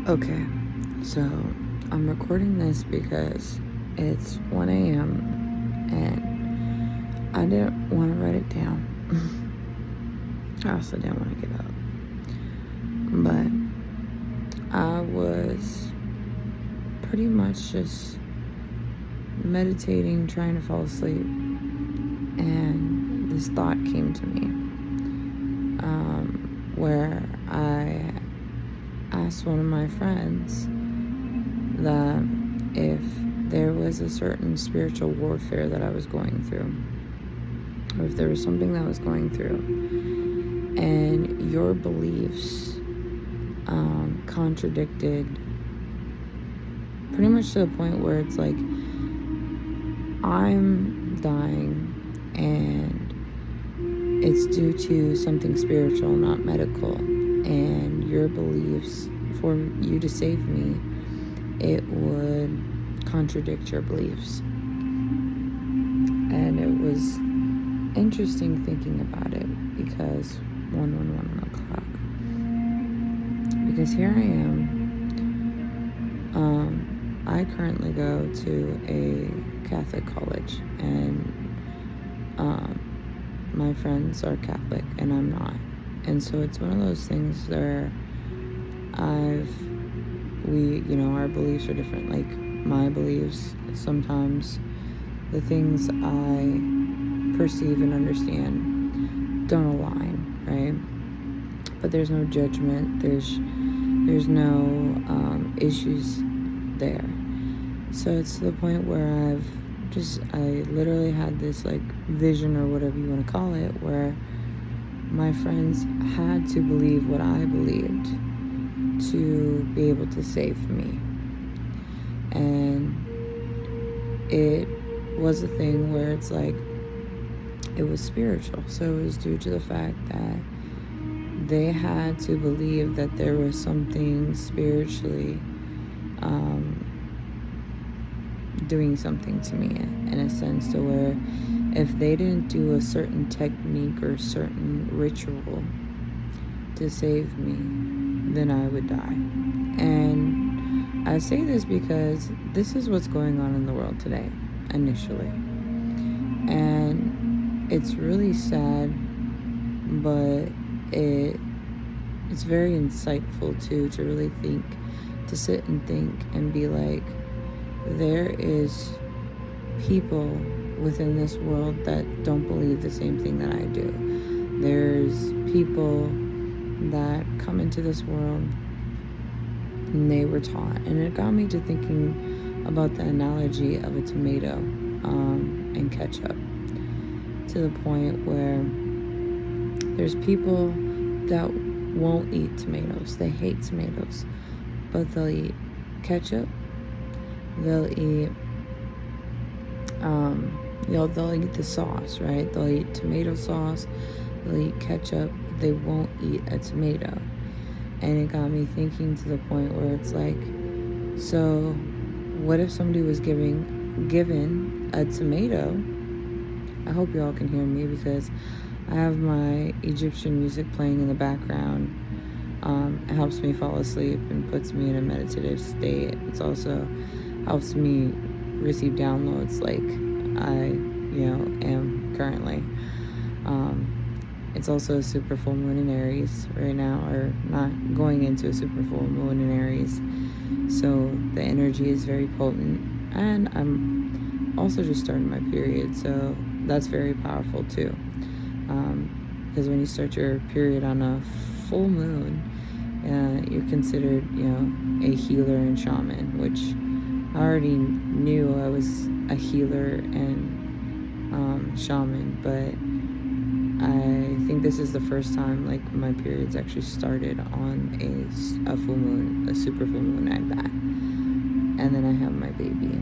Okay, so I'm recording this because it's 1 a.m. and I didn't want to write it down. I also didn't want to get up. But I was pretty much just meditating, trying to fall asleep, and this thought came to me where I asked one of my friends that if there was a certain spiritual warfare that I was going through, or if there was something that I was going through, and your beliefs contradicted pretty much to the point where it's like, I'm dying and it's due to something spiritual, not medical, and your beliefs, for you to save me, it would contradict your beliefs. And it was interesting thinking about it because 111 o'clock. Because here I am. I currently go to a Catholic college, and my friends are Catholic and I'm not. And so it's one of those things where our beliefs are different. Like, my beliefs, sometimes the things I perceive and understand don't align, right? But there's no judgment, there's no issues there. So it's to the point where I literally had this like vision, or whatever you want to call it, where my friends had to believe what I believed to be able to save me. And it was a thing where it's like, it was spiritual. So it was due to the fact that they had to believe that there was something spiritually doing something to me, in a sense, to where if they didn't do a certain technique or certain ritual to save me, then I would die. And I say this because this is what's going on in the world today, initially. And it's really sad, but it's very insightful too, to really think, to sit and think and be like, there is people within this world that don't believe the same thing that I do. There's people that come into this world and they were taught. And it got me to thinking about the analogy of a tomato and ketchup, to the point where there's people that won't eat tomatoes. They hate tomatoes, but they'll eat ketchup. They'll eat they'll eat the sauce, right? They'll eat tomato sauce, they'll eat ketchup, they won't eat a tomato. And it got me thinking to the point where it's like, so what if somebody was given a tomato? I hope y'all can hear me because I have my Egyptian music playing in the background. It helps me fall asleep and puts me in a meditative state. It's also helps me receive downloads like I, am currently. It's also a super full moon in Aries right now, or not going into a super full moon in Aries. So the energy is very potent, and I'm also just starting my period, so that's very powerful too. Because when you start your period on a full moon, you're considered, a healer and shaman, which I already knew I was a healer and shaman, but I think this is the first time like my periods actually started on a full moon, a super full moon like that. And then I have my baby.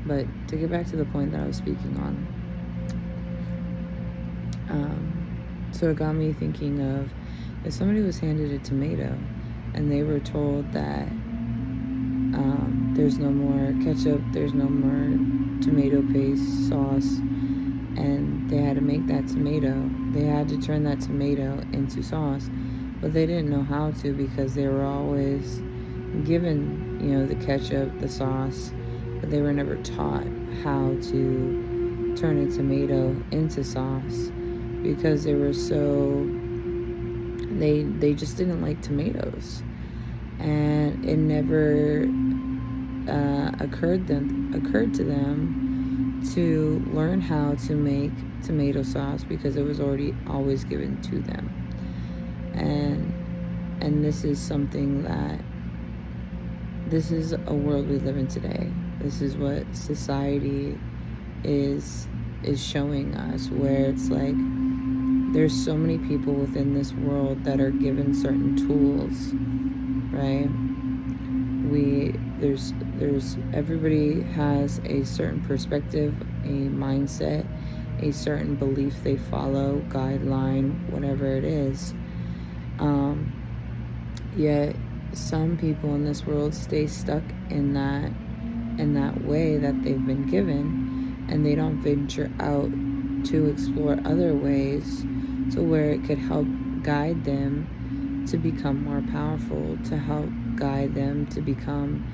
But to get back to the point that I was speaking on, so it got me thinking of, if somebody was handed a tomato and they were told that there's no more ketchup, there's no more tomato paste, sauce, and they had to make that tomato. They had to turn that tomato into sauce, but they didn't know how to because they were always given, the ketchup, the sauce, but they were never taught how to turn a tomato into sauce because they were they just didn't like tomatoes, and it never occurred to them to learn how to make tomato sauce because it was always given to them. And this is something this is a world we live in today. This is what society is showing us, where it's like there's so many people within this world that are given certain tools, right? There's everybody has a certain perspective, a mindset, a certain belief they follow, guideline, whatever it is. Yet some people in this world stay stuck in that way that they've been given, and they don't venture out to explore other ways to where it could help guide them to become more powerful, to help guide them to become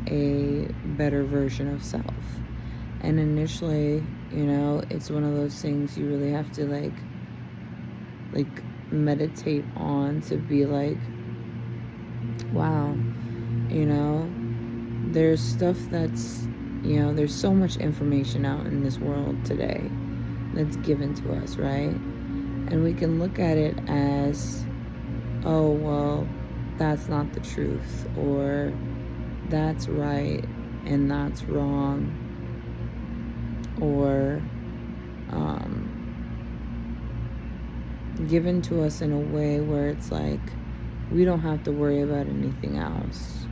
a better version of self. And initially, it's one of those things you really have to like meditate on, to be like, wow, there's stuff that's, there's so much information out in this world today that's given to us, right? And we can look at it as, oh, well, that's not the truth, or that's right and that's wrong, or given to us in a way where it's like we don't have to worry about anything else.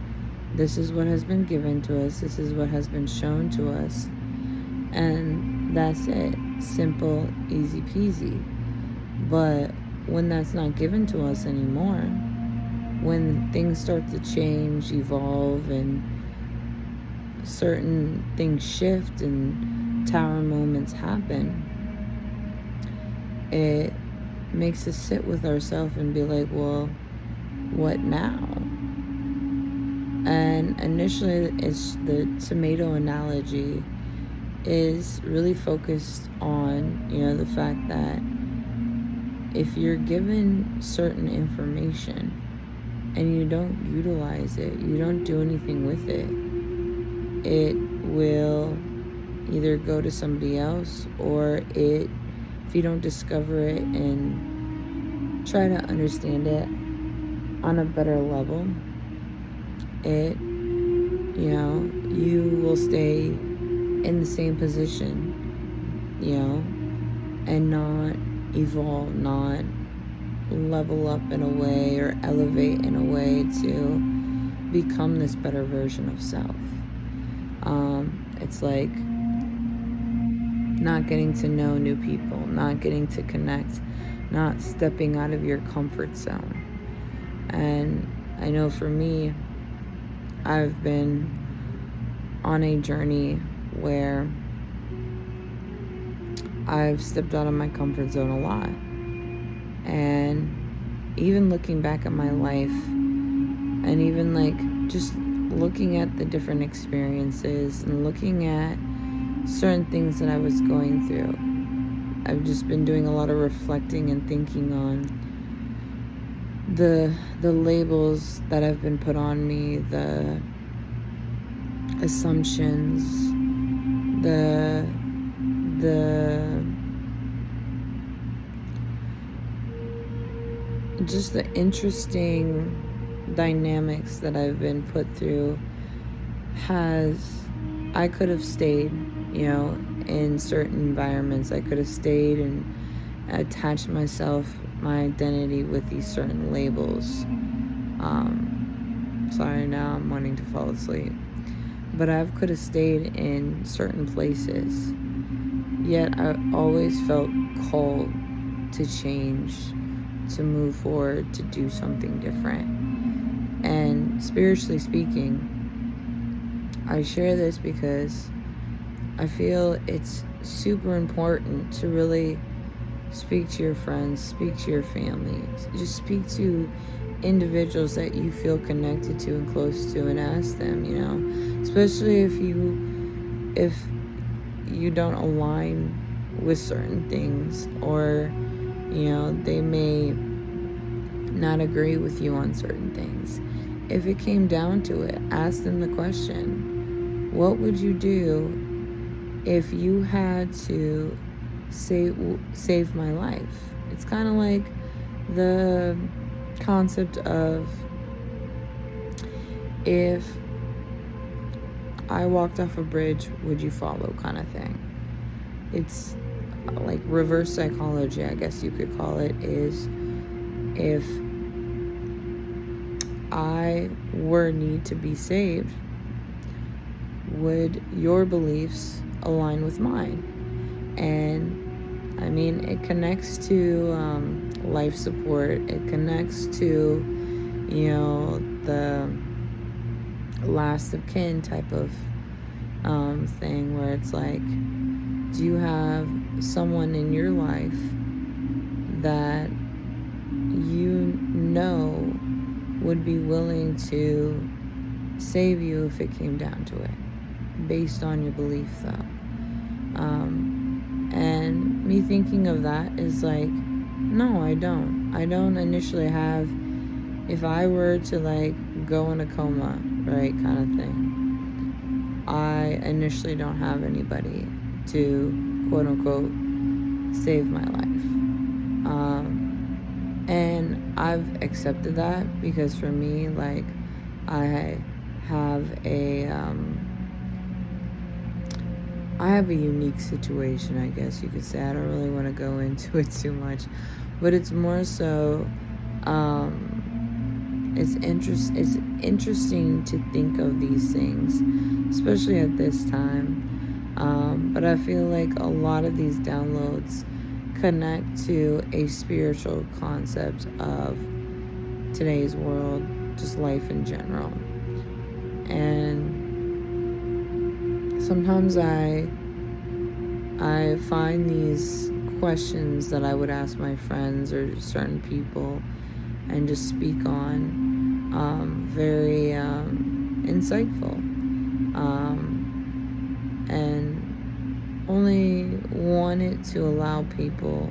This is what has been given to us. This is what has been shown to us. And that's it. Simple, easy peasy. But when that's not given to us anymore, when things start to change, evolve, and certain things shift and tower moments happen, it makes us sit with ourselves and be like, well, what now? And initially, it's the tomato analogy is really focused on, the fact that if you're given certain information and you don't utilize it, you don't do anything with it, it will either go to somebody else, or if you don't discover it and try to understand it on a better level, you will stay in the same position, and not evolve, not level up in a way or elevate in a way to become this better version of self. It's like not getting to know new people, not getting to connect, not stepping out of your comfort zone. And I know for me, I've been on a journey where I've stepped out of my comfort zone a lot. And even looking back at my life, and even just looking at the different experiences and looking at certain things that I was going through, I've just been doing a lot of reflecting and thinking on the labels that have been put on me, the assumptions, the just the interesting dynamics that I've been put through. I could have stayed, in certain environments. I could have stayed and attached my identity with these certain labels. Sorry, now I'm wanting to fall asleep. But I could have stayed in certain places. Yet I always felt called to change, to move forward, to do something different. And spiritually speaking, I share this because I feel it's super important to really speak to your friends, speak to your family, just speak to individuals that you feel connected to and close to, and ask them, especially if you don't align with certain things, or they may not agree with you on certain things. If it came down to it, ask them the question, what would you do if you had to save my life? It's kind of like the concept of, if I walked off a bridge, would you follow, kind of thing. It's like reverse psychology, I guess you could call it, is if I were need to be saved, would your beliefs align with mine? And I mean, it connects to life support. It connects to, the last of kin type of thing, where it's like, do you have someone in your life that would be willing to save you if it came down to it, based on your belief, though? And me thinking of that is like, no, I don't initially have, if I were to like go in a coma, right, kind of thing, I initially don't have anybody to quote unquote save my life. And I've accepted that, because for me, like, I have a unique situation, I guess you could say. I don't really want to go into it too much, but it's more so, it's interesting to think of these things, especially at this time. But I feel like a lot of these downloads connect to a spiritual concept of today's world, just life in general. And sometimes I find these questions that I would ask my friends or certain people and just speak on very insightful, and only wanted to allow people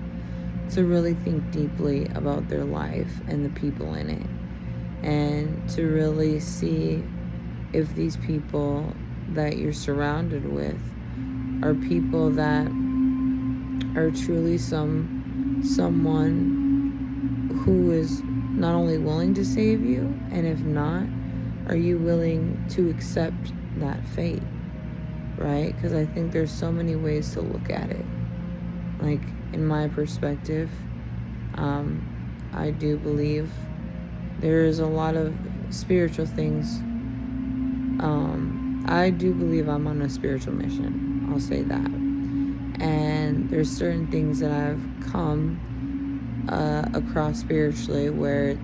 to really think deeply about their life and the people in it, and to really see if these people that you're surrounded with are people that are truly someone who is not only willing to save you, and if not, are you willing to accept that fate, right? Because I think there's so many ways to look at it. Like, in my perspective, I do believe there's a lot of spiritual things. I do believe I'm on a spiritual mission, I'll say that. And there's certain things that I've come across spiritually where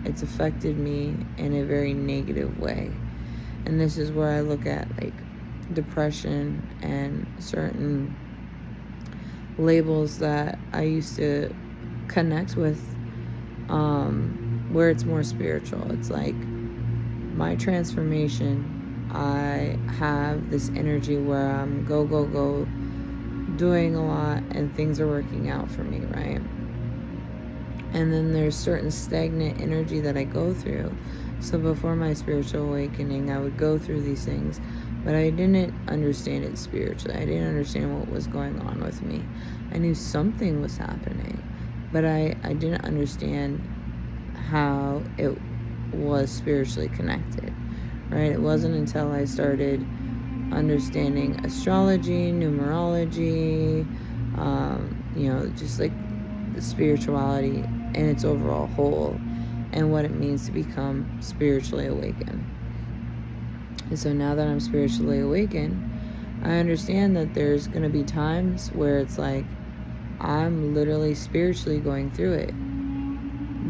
it's affected me in a very negative way. And this is where I look at like depression and certain labels that I used to connect with, where it's more spiritual. It's like my transformation, I have this energy where I'm go doing a lot and things are working out for me, right? And then there's certain stagnant energy that I go through. So before my spiritual awakening, I would go through these things, but I didn't understand it spiritually. I didn't understand what was going on with me. I knew something was happening, but I didn't understand how it was spiritually connected, right? It wasn't until I started understanding astrology, numerology, just like the spirituality in its overall whole, and what it means to become spiritually awakened. And so now that I'm spiritually awakened, I understand that there's going to be times where it's like I'm literally spiritually going through it.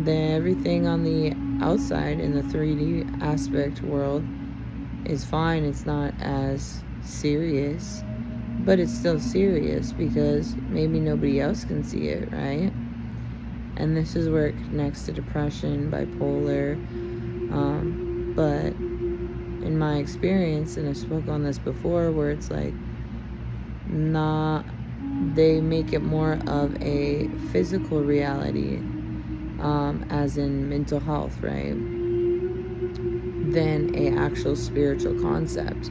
Then everything on the outside in the 3D aspect world is fine. It's not as serious. but it's still serious because maybe nobody else can see it, right? And this is where it connects to depression, bipolar. But in my experience, and I spoke on this before, where it's like, they make it more of a physical reality, as in mental health, right, than a actual spiritual concept.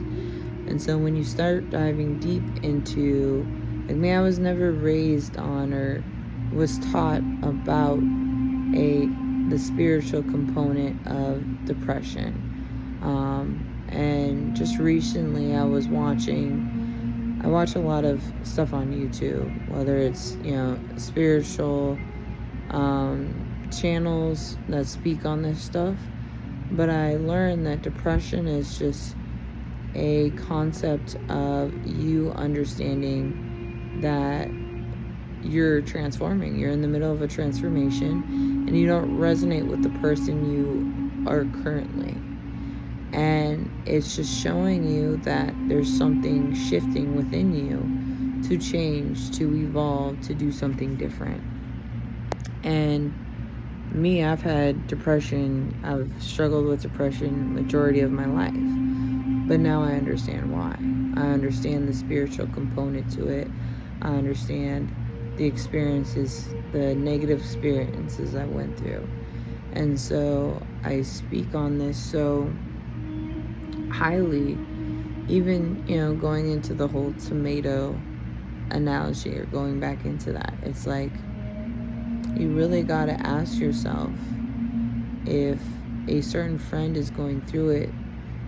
And so when you start diving deep into, like me, I was never raised on or was taught about the spiritual component of depression. And just recently I watch a lot of stuff on YouTube, whether it's, spiritual channels that speak on this stuff. But I learned that depression is just a concept of you understanding that you're transforming. You're in the middle of a transformation and you don't resonate with the person you are currently. And it's just showing you that there's something shifting within you to change, to evolve, to do something different. And me, I've had depression. I've struggled with depression majority of my life. But now I understand why. I understand the spiritual component to it. I understand the experiences, the negative experiences I went through. And so I speak on this so highly, even, going into the whole tomato analogy, or going back into that. It's like, you really got to ask yourself, if a certain friend is going through it,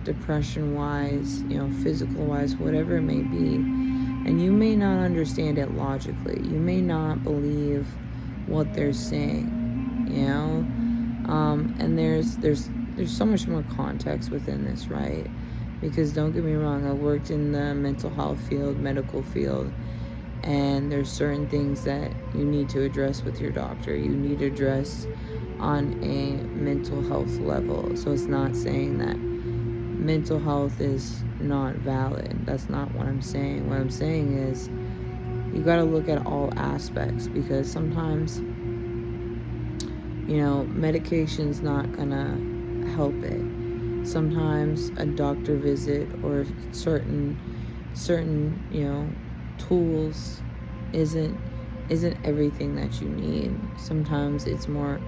depression-wise, physical-wise, whatever it may be, and you may not understand it logically. You may not believe what they're saying, and there's so much more context within this, right? Because don't get me wrong, I worked in the mental health field, medical field, and there's certain things that you need to address with your doctor. You need to address on a mental health level. So it's not saying that mental health is not valid. That's not what I'm saying. What I'm saying is, you got to look at all aspects, because sometimes, medication's not gonna help it. Sometimes a doctor visit or certain tools isn't everything that you need. Sometimes it's more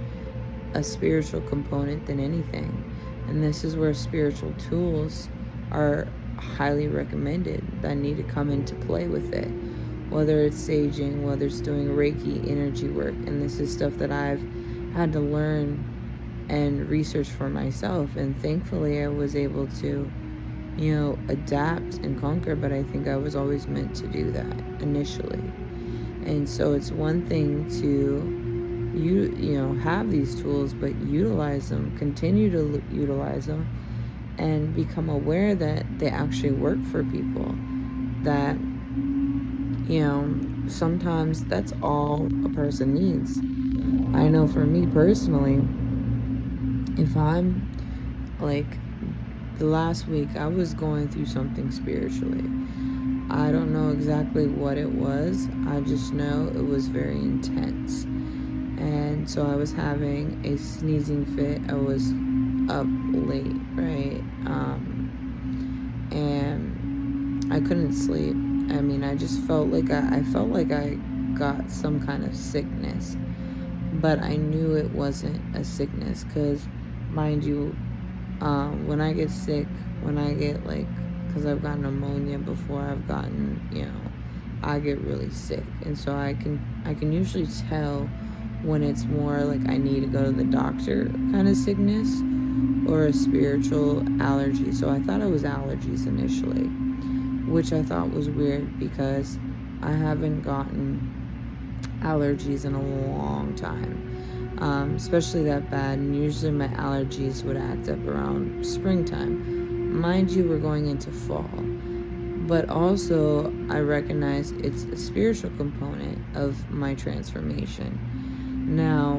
a spiritual component than anything. And this is where spiritual tools are highly recommended, that need to come into play with it. Whether it's saging, whether it's doing Reiki energy work. And this is stuff that I've had to learn and research for myself. And thankfully I was able to, adapt and conquer. But I think I was always meant to do that initially. And so it's one thing to have these tools, but utilize them, continue to utilize them, and become aware that they actually work for people. That, sometimes that's all a person needs. I know for me personally, if I'm like, the last week I was going through something spiritually. I don't know exactly what it was. I just know it was very intense. And so I was having a sneezing fit. I was up late, right? And I couldn't sleep. I mean, I just felt like I got some kind of sickness. But I knew it wasn't a sickness, because, mind you, when I get sick, because I've gotten pneumonia before, I've gotten, I get really sick. And so I can usually tell when it's more like I need to go to the doctor kind of sickness, or a spiritual allergy. So I thought it was allergies initially, which I thought was weird, because I haven't gotten allergies in a long time, especially that bad. And usually my allergies would act up around springtime. Mind you, we're going into fall. But also, I recognize it's a spiritual component of my transformation. Now,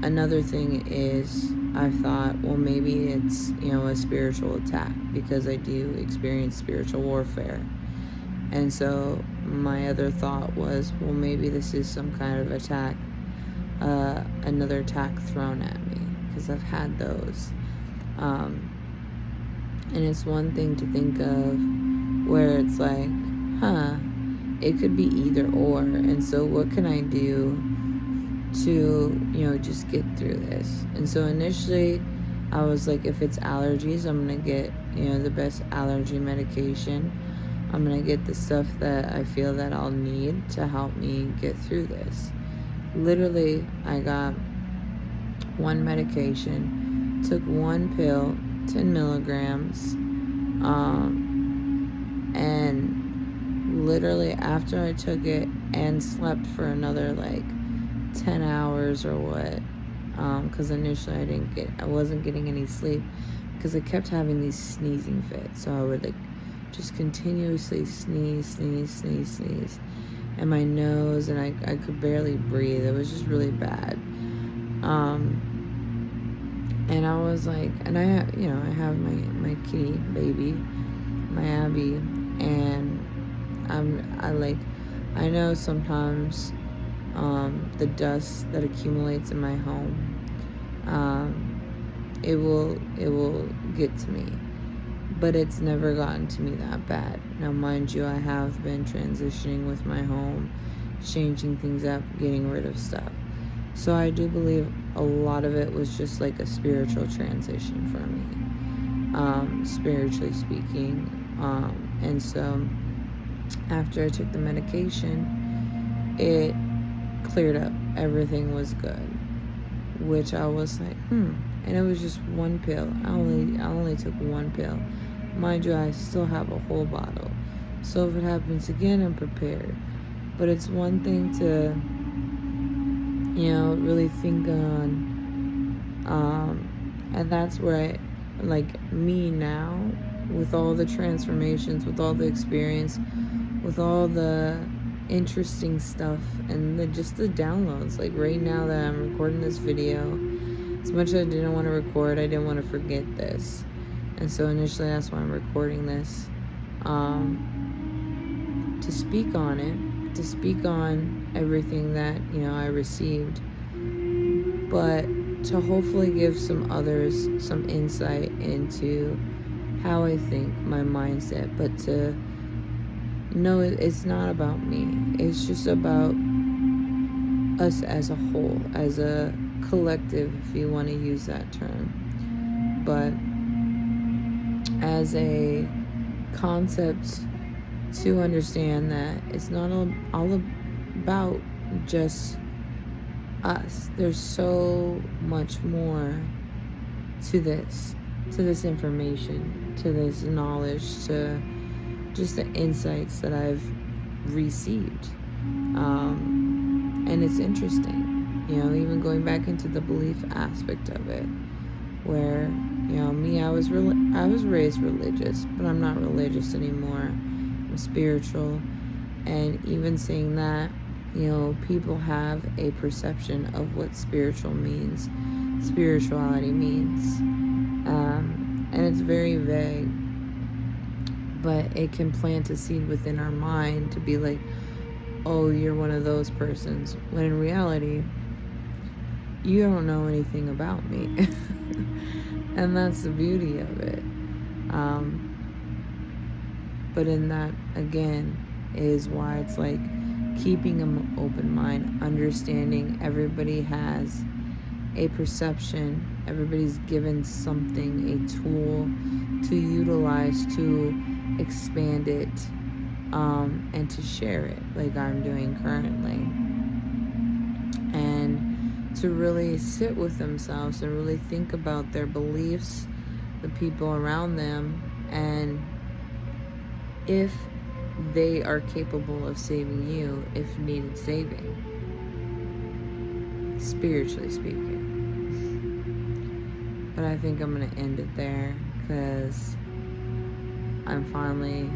another thing is, I thought, well, maybe it's, a spiritual attack, because I do experience spiritual warfare. And so my other thought was, well, maybe this is some kind of attack, another attack thrown at me, because I've had those. And it's one thing to think of where it's like, it could be either or. And so what can I do to, just get through this? And so initially I was like, if it's allergies, I'm going to get, the best allergy medication. I'm going to get the stuff that I feel that I'll need to help me get through this. Literally, I got one medication, took one pill, 10 milligrams, and literally after I took it and slept for another like 10 hours or what, because initially I wasn't getting any sleep because I kept having these sneezing fits. So I would like just continuously sneeze, and my nose, and I could barely breathe. It was just really bad. And I was like, and I have my kitty baby, my Abby, and I know sometimes the dust that accumulates in my home, it will get to me, but it's never gotten to me that bad. Now, mind you, I have been transitioning with my home, changing things up, getting rid of stuff. So I do believe a lot of it was just like a spiritual transition for me, spiritually speaking. And so after I took the medication, it cleared up. Everything was good, which I was like, And it was just one pill. I only took one pill. Mind you, I still have a whole bottle. So if it happens again, I'm prepared. But it's one thing to, really think on. And that's where me now, with all the transformations, with all the experience, with all the interesting stuff, and just the downloads. Like right now that I'm recording this video, as much as I didn't want to record, I didn't want to forget this. And so initially that's why I'm recording this, to speak on it, to speak on everything that, I received, but to hopefully give some others some insight into how I think, my mindset, but to know it's not about me. It's just about us as a whole, as a collective, if you want to use that term. But as a concept to understand that it's not all about just us. There's so much more to this information, to this knowledge, to just the insights that I've received. And it's interesting, even going back into the belief aspect of it, where, me, I was raised religious, but I'm not religious anymore. I'm spiritual. And even saying that, people have a perception of what spirituality means. And it's very vague, but it can plant a seed within our mind to be like, oh, you're one of those persons, when in reality, you don't know anything about me. And that's the beauty of it. But in that, again, is why it's like keeping an open mind, understanding everybody has a perception, everybody's given something, a tool to utilize to expand it, and to share it like I'm doing currently. And to really sit with themselves and really think about their beliefs, the people around them, and if they are capable of saving you if needed saving, spiritually speaking. But I think I'm going to end it there because I'm finally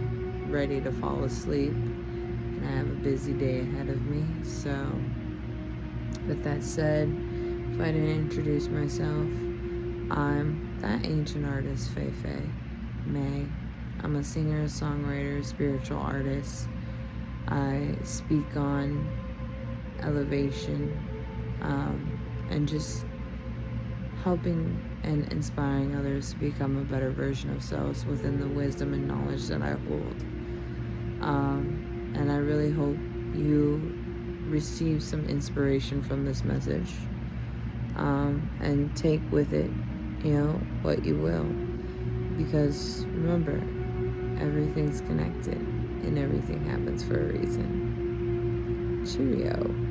ready to fall asleep and I have a busy day ahead of me. So with that said, if I didn't introduce myself, I'm that ancient artist, Faefae Mae, I'm a singer, songwriter, spiritual artist. I speak on elevation, and just helping and inspiring others to become a better version of selves within the wisdom and knowledge that I hold. And I really hope you receive some inspiration from this message, and take with it, what you will. Because remember, everything's connected and everything happens for a reason. Cheerio.